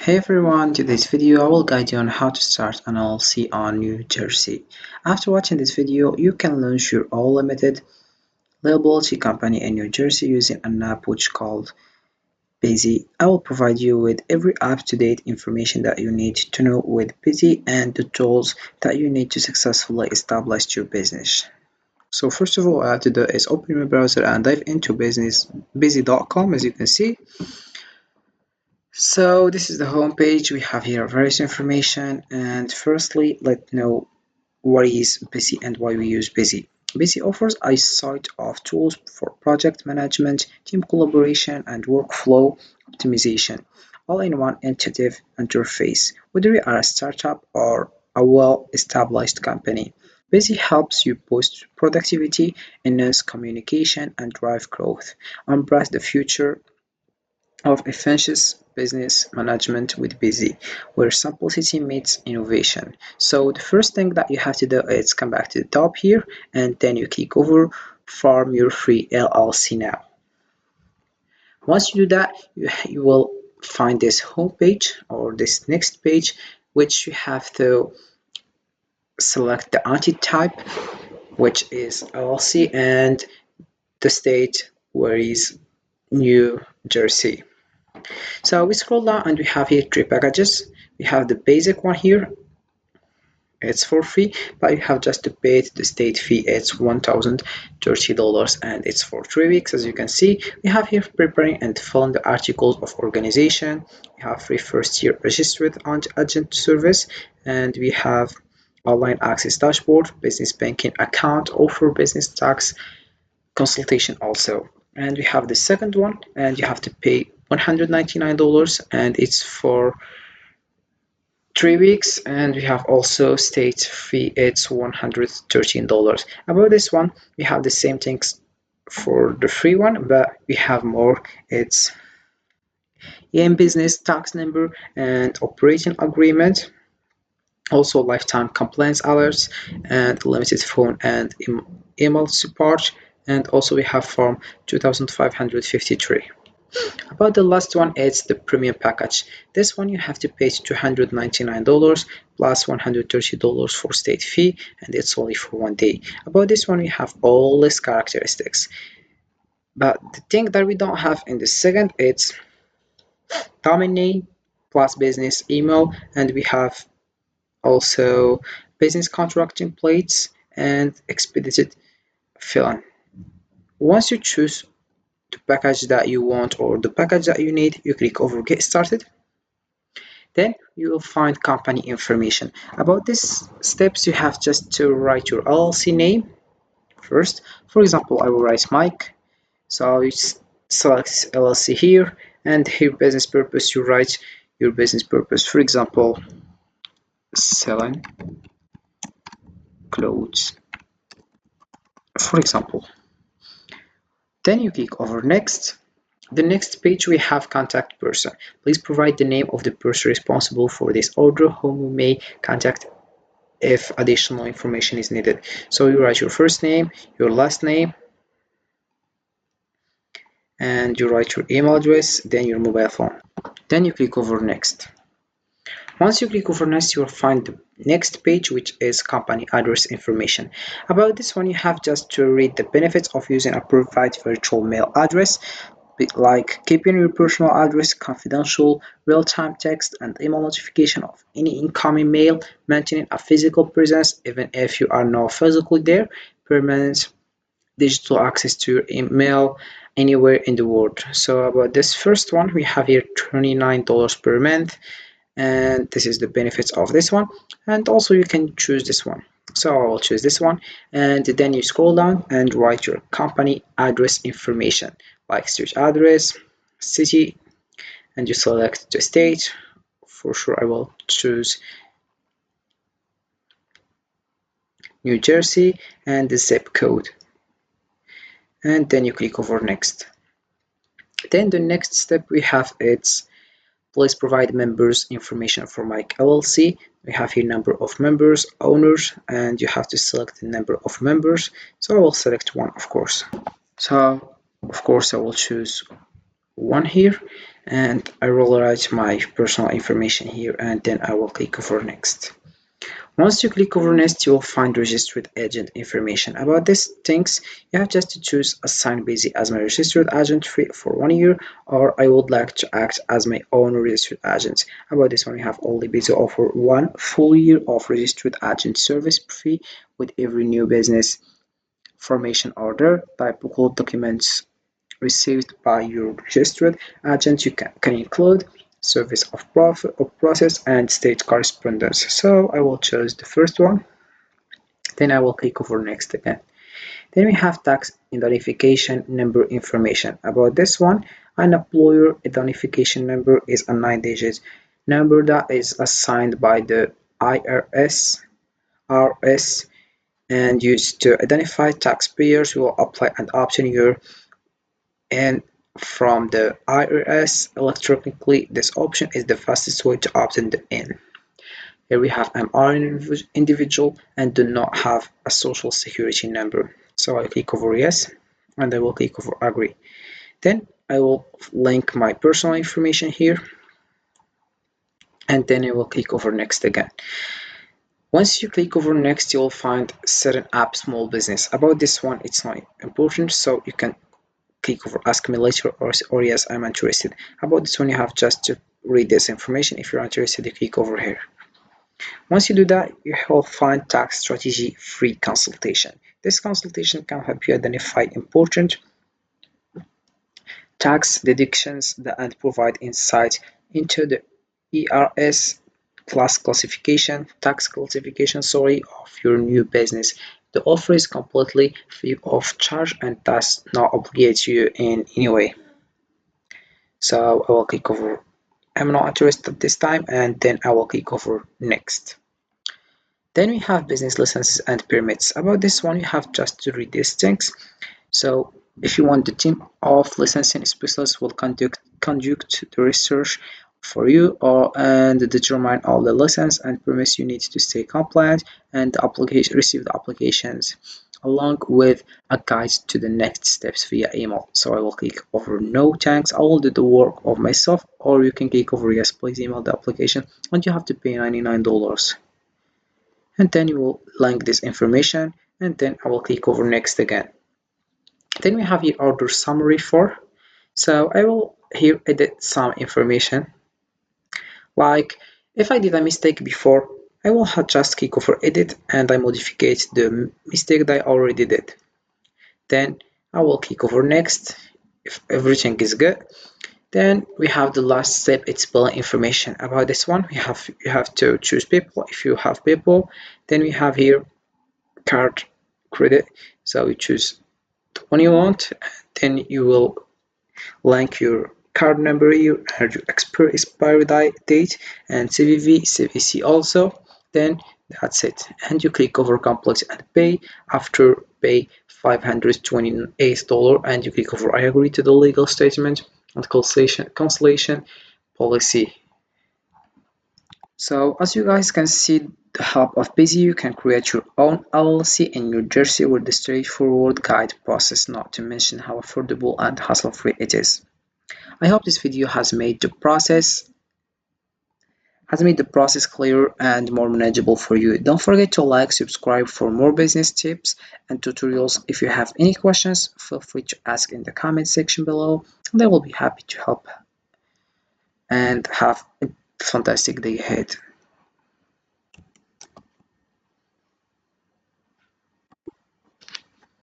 Hey everyone, in today's video I will guide you on how to start an LLC on New Jersey. After watching this video, you can launch your own limited liability company in New Jersey using an app which called Busy. I will provide you with every up-to-date information that you need to know with Busy and the tools that you need to successfully establish your business. So first of all, I have to do is open my browser and dive into busy.com as you can see. So this is the home page. We have here various information, and firstly let's know what is Busy and why we use Busy. Busy offers a site of tools for project management, team collaboration, and workflow optimization, all in one intuitive interface. Whether you are a startup or a well-established company, Busy helps you boost productivity, enhance communication, and drive growth. Embrace the future of efficient business management with Busy, where simplicity meets innovation. So the first thing that you have to do is come back to the top here, and then you click over Form Your Free LLC now. Once you do that, you will find this home page or this next page, which you have to select the entity type, which is LLC, and the state, where is New Jersey. So we scroll down and we have here three packages. We have the basic one here. It's for free, but you have just to pay the state fee. It's $1,030 and it's for 3 weeks. As you can see, we have here preparing and filling the articles of organization. We have free first year registered agent service, and we have online access dashboard, business banking account, offer business tax consultation also. And we have the second one, and you have to pay $199 and it's for 3 weeks, and we have also state fee, it's $113. About this one, we have the same things for the free one, but we have more. It's EM business tax number and operating agreement, also lifetime compliance alerts and limited phone and email support, and also we have form 2553. About the last one, it's the premium package. This one you have to pay $299 plus $130 for state fee, and it's only for 1 day. About this one, we have all these characteristics. But the thing that we don't have in the second, it's domain name plus business email, and we have also business contract templates and expedited fill-in. Once you choose the package that you want or the package that you need, you click over get started. Then you will find company information. About these steps, you have just to write your LLC name first. For example, I will write Mike, so you select LLC here, and here business purpose, you write your business purpose, for example, selling clothes, for example. Then you click over next. The next page, we have contact person. Please provide the name of the person responsible for this order whom you may contact if additional information is needed. So you write your first name, your last name, and you write your email address, then your mobile phone. Then you click over next. Once you click over next, you will find the next page, which is company address information. About this one, you have just to read the benefits of using a provide virtual mail address, like keeping your personal address confidential, real-time text and email notification of any incoming mail, maintaining a physical presence even if you are not physically there, permanent digital access to your email anywhere in the world. So about this first one, we have here $29 per month, and this is the benefits of this one. And also you can choose this one. So I will choose this one, and then you scroll down and write your company address information, like street address, city, and you select the state. For sure I will choose New Jersey, and the zip code, and then you click over next. Then the next step we have, it's please provide members information for Mike LLC. We have here number of members, owners, and you have to select the number of members. So I will select one, of course. So of course I will choose one here, and I will write my personal information here, and then I will click over next. Once you click over next, you will find registered agent information. About these things, you have just to choose assign Busy as my registered agent for 1 year, or I would like to act as my own registered agent. About this one, you have only Busy offer 1 full year of registered agent service fee with every new business formation order, typical documents received by your registered agent. You can include service of profit of process and state correspondence. So I will choose the first one, then I will click over next again. Then we have tax identification number information. About this one, an employer identification number is a 9-digit number that is assigned by the IRS RS and used to identify taxpayers who will apply and obtain your and from the IRS electronically. This option is the fastest way to obtain the N. Here we have I'm an individual and do not have a social security number. So I click over yes and I will click over agree. Then I will link my personal information here and then I will click over next again. Once you click over next, you'll find setting up small business. About this one, it's not important, so you can click over ask me later or yes, I'm interested. About this one, you have just to read this information. If you're interested, you click over here. Once you do that, you will find tax strategy free consultation. This consultation can help you identify important tax deductions and provide insight into the ERS tax classification, of your new business. The offer is completely free of charge and does not obligate you in any way. So I will click over I'm not interested this time and then I will click over next. Then we have business licenses and permits. About this one, you have just to read these things. So if you want, the team of licensing specialists will conduct the research for you and determine all the license and permits you need to stay compliant and the application receive the applications along with a guide to the next steps via email. So I will click over no thanks, I will do the work of myself, or you can click over yes, please email the application and you have to pay $99. And then you will link this information and then I will click over next again. Then we have here order summary for. So I will here edit some information. Like if I did a mistake before, I will just click over edit and I modify the mistake that I already did. Then I will click over next if everything is good. Then we have the last step, it's billing information. About this one, you have to choose people. If you have people, then we have here card credit. So you choose the one you want, then you will link your card number here and your expiry date and CVV, CVC also. Then that's it. And you click over complex and pay. After pay $528 and you click over I agree to the legal statement and cancellation policy. So as you guys can see, the help of Busy, you can create your own LLC in New Jersey with the straightforward guide process, not to mention how affordable and hassle-free it is. I hope this video has made the process clearer and more manageable for you. Don't forget to like, subscribe for more business tips and tutorials. If you have any questions, feel free to ask in the comment section below, and I will be happy to help. And have a fantastic day ahead.